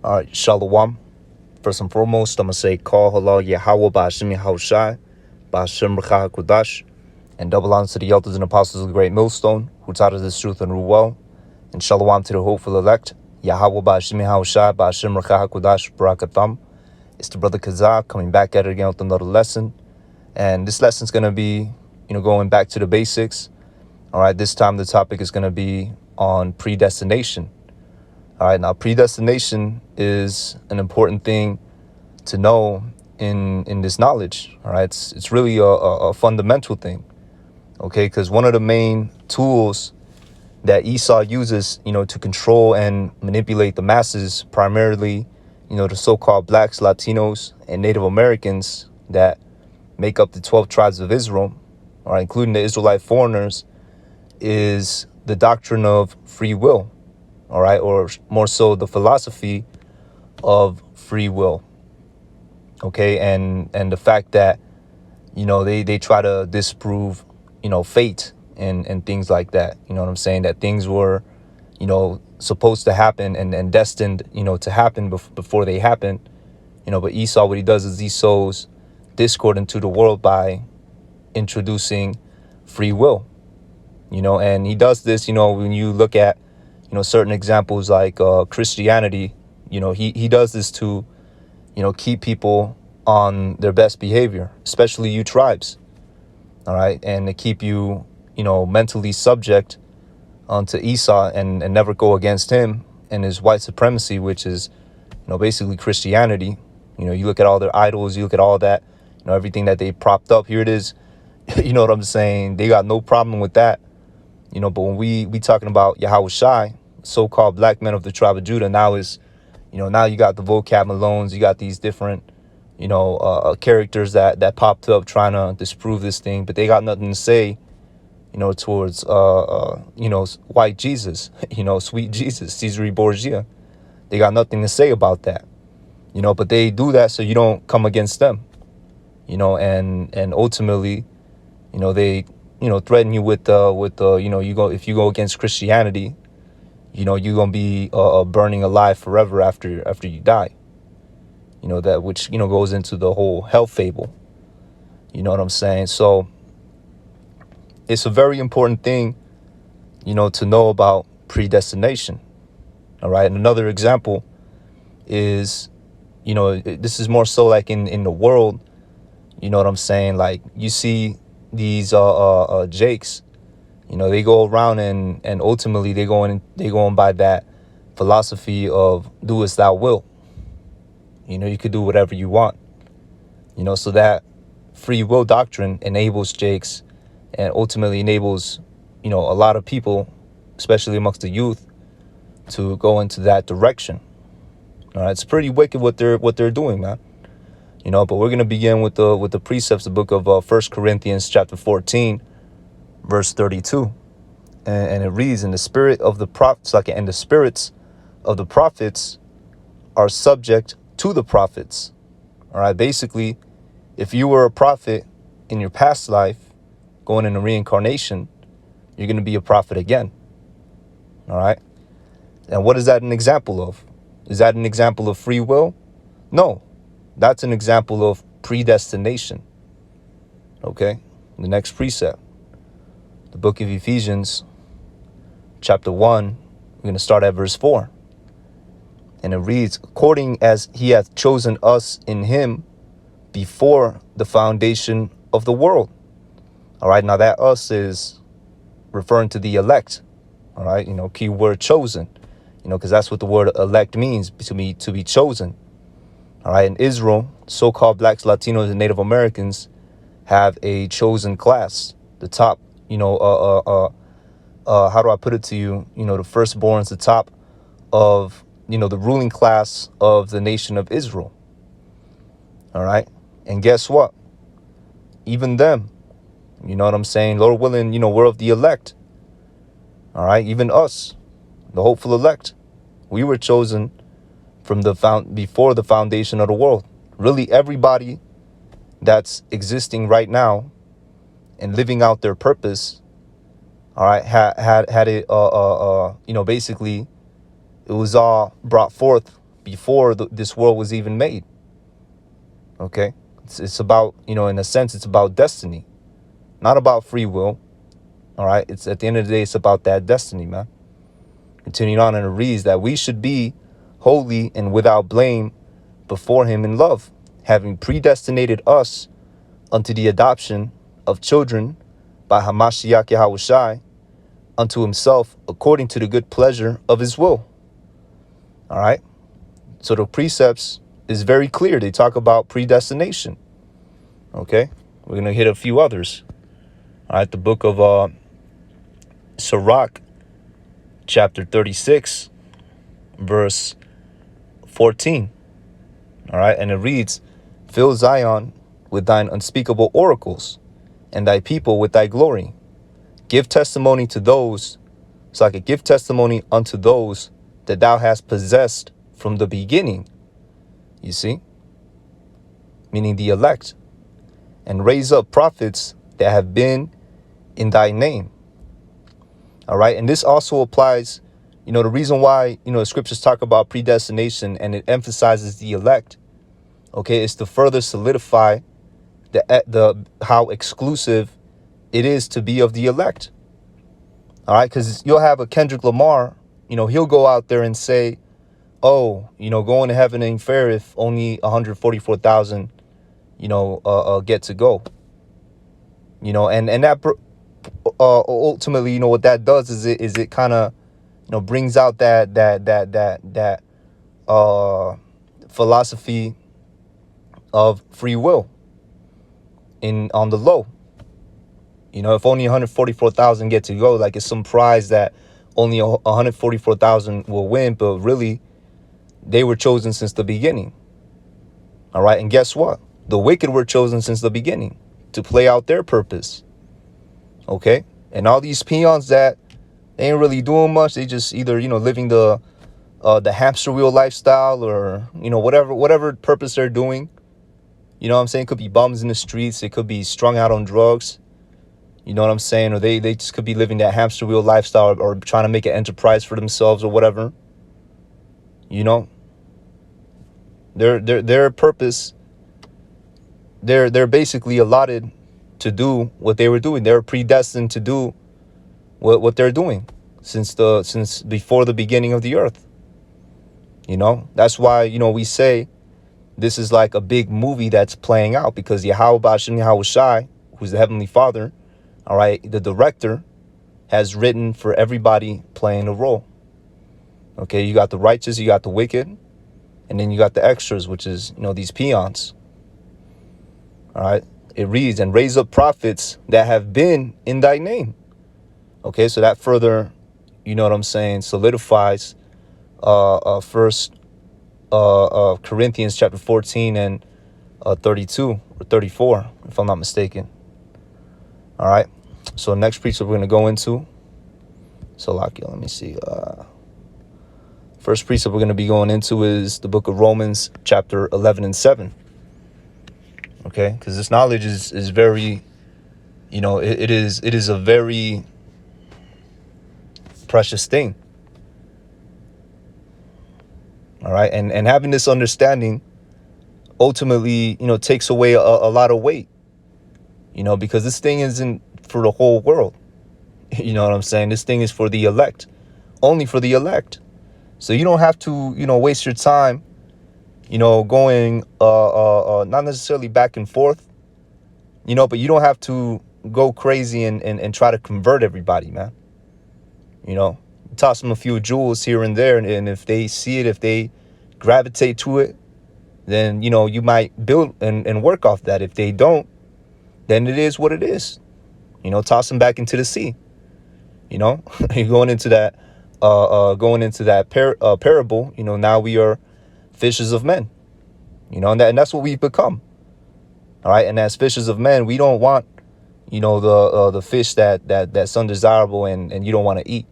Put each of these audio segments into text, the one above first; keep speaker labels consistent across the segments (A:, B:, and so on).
A: All right, Shalom. First and foremost, I'm going to say, Call Halal Yahweh Ba'ashim Yahushai, Ba'ashim Rechah HaKodash, and double honor to the elders and apostles of the great millstone, who taught us this truth and rule well, and Shalom to the hopeful elect, Yahweh Ba'ashim Yahushai, Ba'ashim Rechah HaKodash, Barakatam. It's the brother Kazak coming back at it again with another lesson, and this lesson's going to be, going back to the basics. All right, this time the topic is going to be on predestination. All right, now predestination is an important thing to know in this knowledge. All right, it's really a fundamental thing. Okay, because one of the main tools that Esau uses, to control and manipulate the masses, primarily, the so-called blacks, Latinos, and Native Americans that make up the 12 tribes of Israel, all right, including the Israelite foreigners, is the doctrine of free will. All right, or more so the philosophy of free will. Okay, and the fact that, they try to disprove, fate and things like that. You know what I'm saying? That things were, supposed to happen and destined, to happen before they happen. But Esau, what he does is he sows discord into the world by introducing free will. And he does this, when you look at, certain examples like Christianity, he does this to, keep people on their best behavior, especially you tribes. All right. And to keep you, mentally subject to Esau and never go against him and his white supremacy, which is, basically Christianity. You look at all their idols, you look at all that, everything that they propped up. Here it is. You know what I'm saying? They got no problem with that. But when we talking about Yahushai, so-called black men of the tribe of Judah, now is, now you got the vocab Malones, you got these different, characters that popped up trying to disprove this thing, but they got nothing to say, towards, white Jesus, sweet Jesus, Caesar Borgia. They got nothing to say about that, but they do that so you don't come against them, and ultimately, they, threaten you with if you go against Christianity, you're gonna be burning alive forever after you die. That which goes into the whole hell fable. You know what I'm saying? So it's a very important thing, to know about predestination. All right. And another example is, this is more so like in the world. You know what I'm saying? Like you see these Jakes, they go around and ultimately they go on by that philosophy of do as thou wilt. You could do whatever you want. So that free will doctrine enables Jakes and ultimately enables, a lot of people, especially amongst the youth, to go into that direction. All right, it's pretty wicked what they're doing, man. But we're gonna begin with the precepts, the book of 1 Corinthians chapter 14, verse 32, and it reads, "And the spirit of the prophets, and the spirits of the prophets are subject to the prophets." All right, basically, if you were a prophet in your past life, going into reincarnation, you're gonna be a prophet again. All right, and what is that an example of? Is that an example of free will? No. That's an example of predestination. Okay, the next precept, the book of Ephesians, chapter 1, we're going to start at verse 4. And it reads, "According as he hath chosen us in him before the foundation of the world." All right, now that us is referring to the elect. All right, key word chosen, because that's what the word elect means, to be chosen. All right, in Israel, so-called blacks, Latinos, and Native Americans have a chosen class. The top, how do I put it to you? The firstborns, the top of, the ruling class of the nation of Israel. All right, and guess what? Even them, you know what I'm saying? Lord willing, we're of the elect. All right, even us, the hopeful elect, we were chosen from before the foundation of the world. Really, everybody that's existing right now and living out their purpose, all right, had it, basically, it was all brought forth before this world was even made. Okay, it's about, in a sense, it's about destiny, not about free will. All right, it's at the end of the day, it's about that destiny, man. Continuing on, and it reads that we should be holy and without blame before him in love, having predestinated us unto the adoption of children by Hamashiach Yahushai unto himself, according to the good pleasure of his will. All right. So the precepts is very clear. They talk about predestination. Okay. We're going to hit a few others. All right. The book of Sirach, chapter 36, verse 14. All right. And it reads, fill Zion with thine unspeakable oracles, and thy people with thy glory. Give testimony to those, so I could give testimony unto those that thou hast possessed from the beginning. You see? Meaning the elect. And raise up prophets that have been in thy name. All right. And this also applies, the reason why, the scriptures talk about predestination and it emphasizes the elect. Okay. Is to further solidify the how exclusive it is to be of the elect. All right. Because you'll have a Kendrick Lamar, he'll go out there and say, oh, going to heaven ain't fair if only 144,000, get to go. And that ultimately, what that does is it kind of, brings out that philosophy of free will on the low. If only 144,000 get to go, like it's some prize that only 144,000 will win, but really they were chosen since the beginning. All right. And guess what? The wicked were chosen since the beginning to play out their purpose. Okay. And all these peons that ain't really doing much, they just either, living the hamster wheel lifestyle or, whatever purpose they're doing. You know what I'm saying? It could be bums in the streets. It could be strung out on drugs. You know what I'm saying? Or they just could be living that hamster wheel lifestyle or trying to make an enterprise for themselves or whatever. Their purpose, they're basically allotted to do what they were doing. They're predestined to do what they're doing since before the beginning of the earth. That's why, we say this is like a big movie that's playing out, because Yahweh Ba'ashem Yahushai, who's the Heavenly Father, all right, the director, has written for everybody playing a role. Okay, you got the righteous, you got the wicked, and then you got the extras, which is, these peons. All right, it reads, and raise up prophets that have been in thy name. Okay, so that further, solidifies first Corinthians chapter 14 and 32 or 34, if I'm not mistaken. All right, so next precept we're going to go into, let me see. First precept we're going to be going into is the book of Romans chapter 11 and 7. Okay, because this knowledge is very, it is a very precious thing. All right, and having this understanding ultimately, takes away a lot of weight, because this thing isn't for the whole world. You know what I'm saying? This thing is for the elect, only for the elect. So you don't have to, waste your time, going not necessarily back and forth, but you don't have to go crazy and try to convert everybody, man. Toss them a few jewels here and there, and if they see it, if they gravitate to it, then you might build and work off that. If they don't, then it is what it is. Toss them back into the sea. You're going into that parable. Now we are fishers of men. And that's what we've become. All right, and as fishers of men, we don't want the fish that's undesirable and you don't want to eat.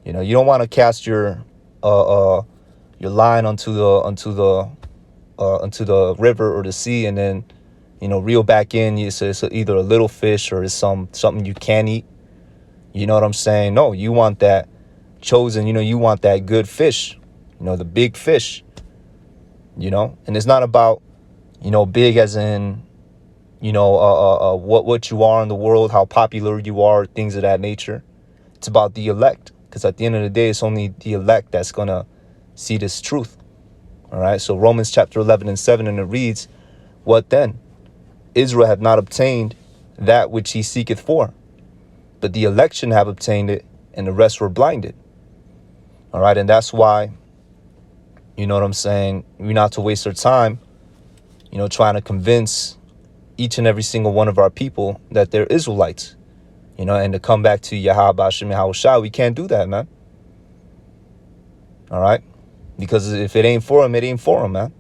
A: You don't want to cast your line onto the river or the sea and then reel back in. It's either a little fish or it's something you can eat. You know what I'm saying? No, you want that chosen. You want that good fish. The big fish. And it's not about, big as in, what you are in the world, how popular you are, things of that nature. It's about the elect, because at the end of the day, it's only the elect that's going to see this truth. All right. So Romans chapter 11 and 7, and it reads, what then? Israel have not obtained that which he seeketh for, but the election have obtained it, and the rest were blinded. All right. And that's why, you know what I'm saying, we're not to waste our time, trying to convince each and every single one of our people that they're Israelites, and to come back to Yahweh Hashem Yahushua. We can't do that, man. All right. Because if it ain't for them, it ain't for them, man.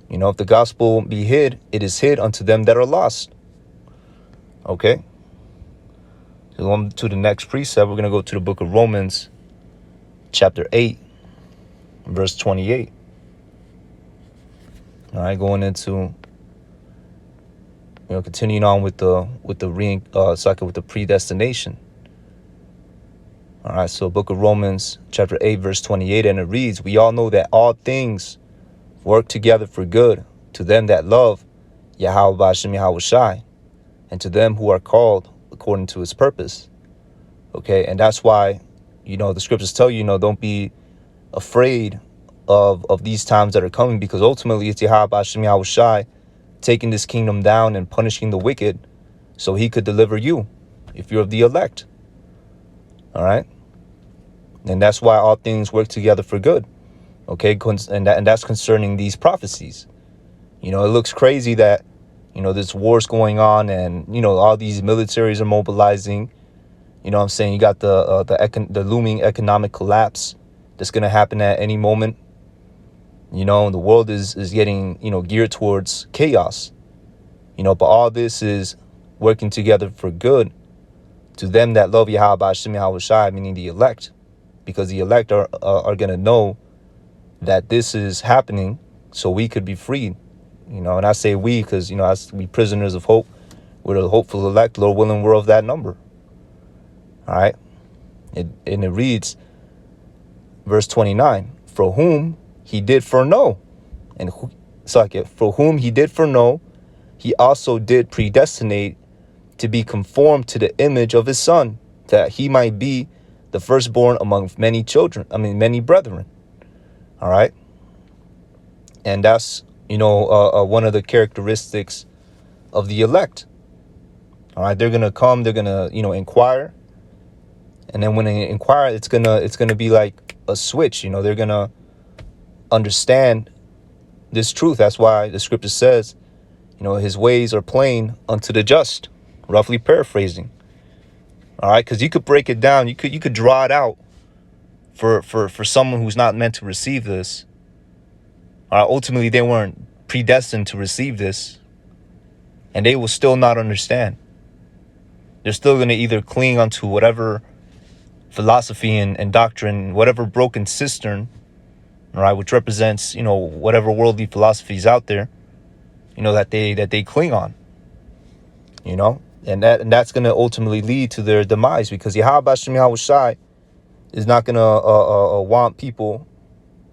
A: If the gospel be hid, it is hid unto them that are lost. Okay. So going to the next precept, we're going to go to the book of Romans, chapter 8, verse 28. All right, going into, continuing on with the predestination. All right, so book of Romans, chapter 8, verse 28, and it reads, we all know that all things work together for good to them that love Yahweh B'Hashem Yahushai, and to them who are called according to his purpose. Okay, and that's why, the scriptures tell you, don't be afraid of these times that are coming, because ultimately it's Yahweh B'Hashem Yahushai taking this kingdom down and punishing the wicked so he could deliver you if you're of the elect. All right, and that's why all things work together for good. Okay, and that's concerning these prophecies. It looks crazy that, this war's going on and, all these militaries are mobilizing. What I'm saying? You got the looming economic collapse that's going to happen at any moment. And the world is getting, geared towards chaos. But all this is working together for good to them that love Yahweh B'Hashem Yahushai, meaning the elect, because the elect are going to know that this is happening so we could be freed. And I say we because, as we prisoners of hope, we're the hopeful elect, Lord willing, we're of that number. All right. And it reads, verse 29, for whom he did foreknow, for whom he did foreknow, he also did predestinate to be conformed to the image of his son, that he might be the firstborn among many brethren. All right. And that's, one of the characteristics of the elect. All right. They're going to come, they're going to, inquire. And then when they inquire, it's going to be like a switch. They're going to understand this truth. That's why the scripture says, his ways are plain unto the just, roughly paraphrasing. All right. Because you could break it down. You could draw it out for someone who's not meant to receive this. Ultimately, they weren't predestined to receive this, and they will still not understand. They're still going to either cling onto whatever philosophy and doctrine, whatever broken cistern, all right, which represents, whatever worldly philosophies out there, that they cling on, and that's going to ultimately lead to their demise, because Yahweh B'Hashem Yahushai is not going to want people,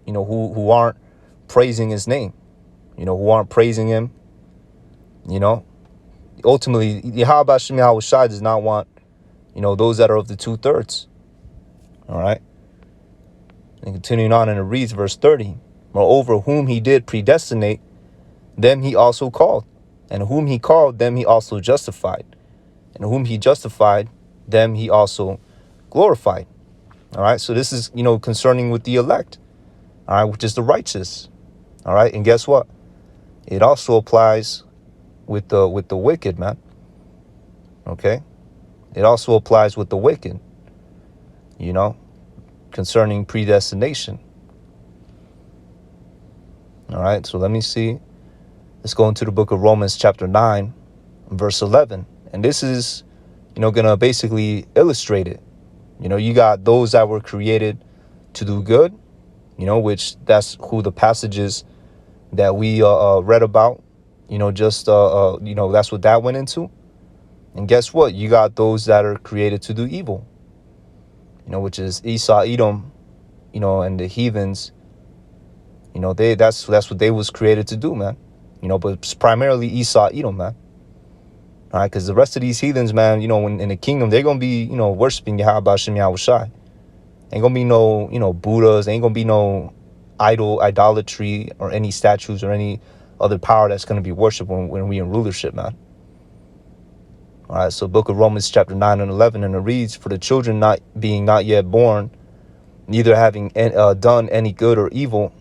A: who aren't praising his name, who aren't praising him. Ultimately, Yahweh B'Hashem Yahushai does not want, those that are of the 2/3. All right. And continuing on, and it reads, verse 30, moreover, whom he did predestinate, them he also called, and whom he called, them he also justified, and whom he justified, them he also glorified. All right. So this is, concerning with the elect, all right, which is the righteous. All right. And guess what? It also applies with the wicked, man. Okay. It also applies with the wicked, concerning predestination. All right. So let me see. Let's go into the book of Romans chapter 9, verse 11. And this is, going to basically illustrate it. You got those that were created to do good, which that's who the passages that we read about, that's what that went into. And guess what? You got those that are created to do evil, which is Esau, Edom, and the heathens, You know, that's what they was created to do, man. You know, but it's primarily Esau, Edom, man. All right, because the rest of these heathens, man, you know, when in the kingdom, they're going to be, you know, worshiping Yahweh Hashem Yahweh Shai. Ain't going to be no, you know, Buddhas. Ain't going to be no idolatry or any statues or any other power that's going to be worshipped when we in rulership, man. All right, so book of Romans chapter 9 and 11, and it reads, for the children not yet born, neither having done any good or evil,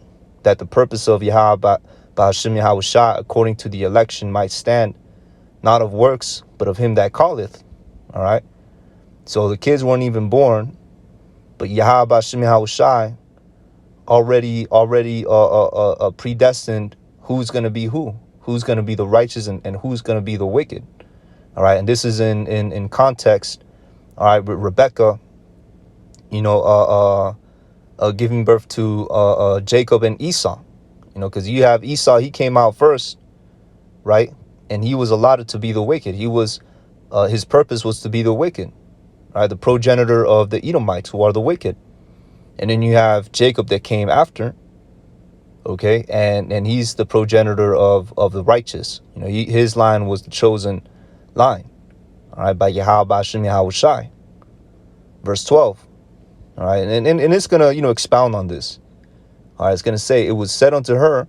A: that the purpose of Yahweh Hashem Yahweh Shai according to the election might stand, not of works, but of him that calleth. All right. So the kids weren't even born, but Yahweh Hashem Yahweh Shai already predestined who's going to be who's going to be the righteous and who's going to be the wicked. All right. And this is in context. All right. With Rebecca, you know, giving birth to Jacob and Esau, you know, because you have Esau, he came out first, right? And he was allotted to be the wicked. He was, his purpose was to be the wicked, right? The progenitor of the Edomites, who are the wicked. And then you have Jacob that came after, okay? And he's the progenitor of the righteous. You know, his line was the chosen line, all right, by Yahweh Hashem Yahweh Shai. Verse 12, all right? And it's going to, you know, expound on this. All right, it's going to say, it was said unto her,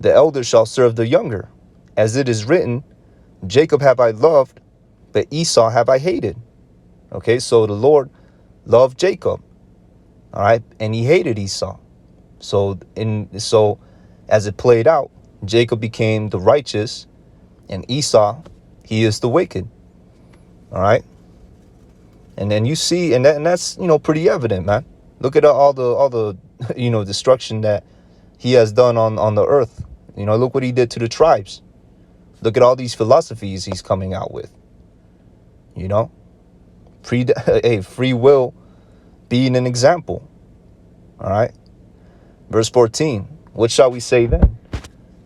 A: the elder shall serve the younger. As it is written, Jacob have I loved, but Esau have I hated. Okay, so the Lord loved Jacob, all right, and he hated Esau. So as it played out, Jacob became the righteous, and Esau, he is the wicked. All right, and then you see, and that's, you know, pretty evident, man. Look at all the you know, destruction that he has done on the earth. You know, look what he did to the tribes. Look at all these philosophies he's coming out with. You know, free will being an example. All right. Verse 14. What shall we say then?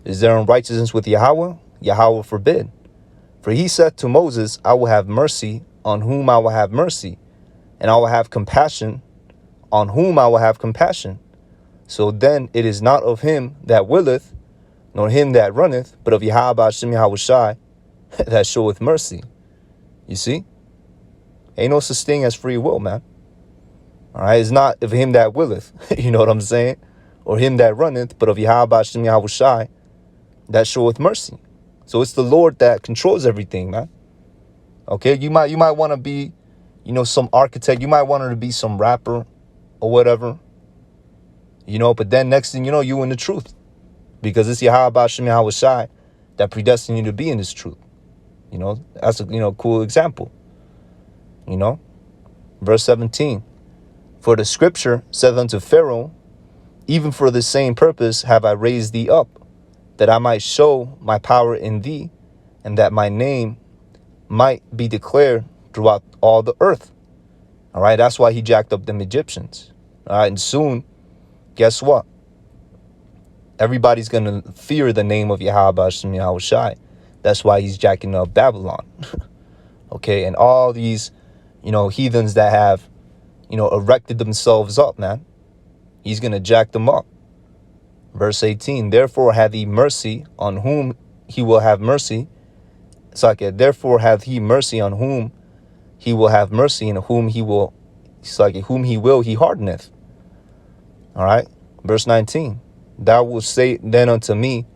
A: Is there unrighteousness with Yahweh? Yahweh forbid. For he said to Moses, I will have mercy on whom I will have mercy, and I will have compassion on whom I will have compassion. So then it is not of him that willeth, nor him that runneth, but of Yahweh Hashem Yahweh Shai that showeth mercy. You see? Ain't no such thing as free will, man. All right? It's not of him that willeth, you know what I'm saying? Or him that runneth, but of Yahweh Hashem Yahweh Shai that showeth mercy. So it's the Lord that controls everything, man. Okay? You might want to be, you know, some architect. You might want to be some rapper or whatever. You know, but then next thing you know, you in the truth. Because it's Yahweh Hashem Yahweh Shai that predestined you to be in this truth. You know, that's a, you know, cool example. You know, verse 17. For the scripture saith unto Pharaoh, even for the same purpose have I raised thee up, that I might show my power in thee, and that my name might be declared throughout all the earth. All right, that's why he jacked up them Egyptians. All right, and soon, guess what? Everybody's going to fear the name of Yahweh Hashem Yahweh Shai. That's why he's jacking up Babylon. Okay, and all these, you know, heathens that have, you know, erected themselves up, man. He's going to jack them up. Verse 18, therefore hath he mercy on whom he will have mercy. It's like, therefore hath he mercy on whom he will have mercy, and whom he will, it's like, whom he will, he hardeneth. All right, verse 19. Thou wilt say then unto me,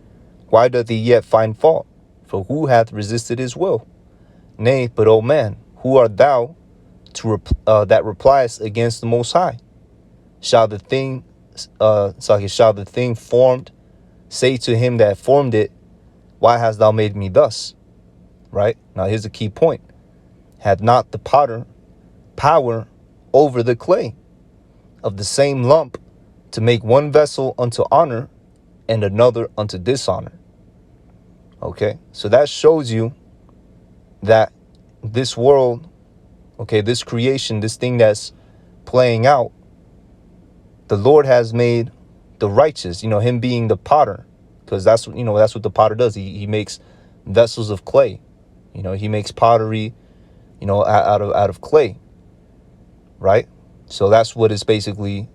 A: why doth he yet find fault? For who hath resisted his will? Nay, but, O man, who art thou that repliest against the Most High? Shall the thing formed say to him that formed it, why hast thou made me thus? Right? Now here's a key point. Had not the potter power over the clay of the same lump to make one vessel unto honor and another unto dishonor? Okay, so that shows you that this world, okay, this creation, this thing that's playing out, the Lord has made the righteous, you know, him being the potter, because that's, you know, that's what the potter does. He makes vessels of clay. You know, he makes pottery, you know, out of clay, right? So that's what it's basically,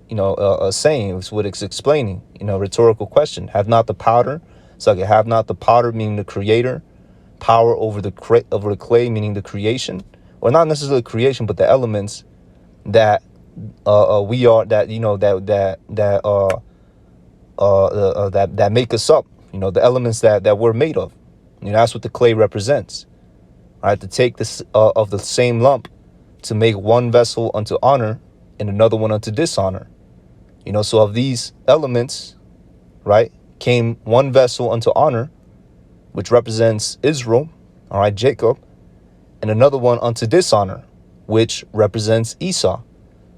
A: saying. It's what it's explaining. Rhetorical question. Have not the powder. So like, have not the powder, meaning the creator, power over the clay, meaning the creation, or not necessarily creation, but the elements that we are, that that make us up. The elements that we're made of. That's what the clay represents. All right, to take this of the same lump, to make one vessel unto honor and another one unto dishonor. So of these elements, right, came one vessel unto honor, which represents Israel, all right, Jacob, and another one unto dishonor, which represents Esau,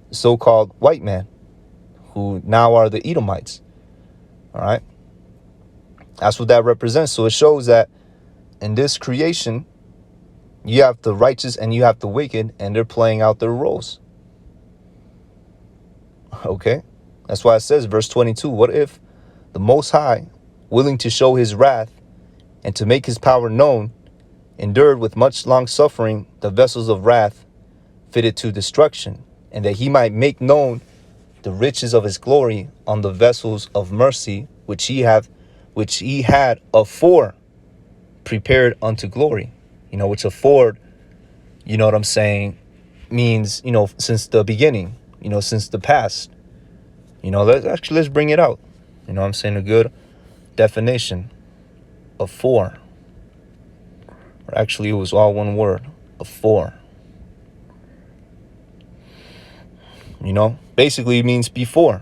A: the so-called white man, who now are the Edomites. All right, that's what that represents. So it shows that in this creation, you have the righteous and you have the wicked, and they're playing out their roles. Okay, that's why it says, verse 22, what if the Most High, willing to show his wrath and to make his power known, endured with much long suffering the vessels of wrath fitted to destruction, and that he might make known the riches of his glory on the vessels of mercy, which he had afore prepared unto glory. Which afford, what I'm saying, means, since the beginning, since the past. Let's bring it out. I'm saying a good definition of for. Or actually, it was all one word, afore. Basically it means before.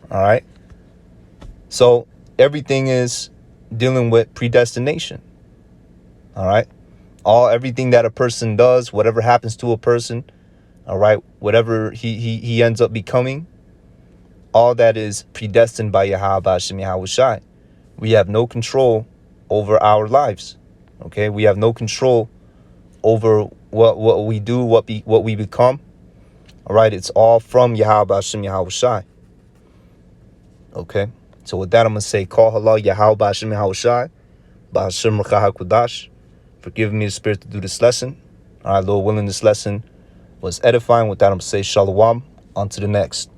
A: All right. So everything is dealing with predestination. All right. Everything that a person does, whatever happens to a person, all right, whatever he ends up becoming, all that is predestined by Yahweh Hashem Yahushai. We have no control over our lives. Okay, we have no control over what we do, what we become. All right, it's all from Yahweh Hashem Yahushai. Okay, so with that, I'm gonna say, call halal Yahweh Hashem Yahushai, Ba'ashem Rechah HaKodash, for giving me the spirit to do this lesson. All right, Lord willing, this lesson was edifying. With that, I'm gonna say shalom. On to the next.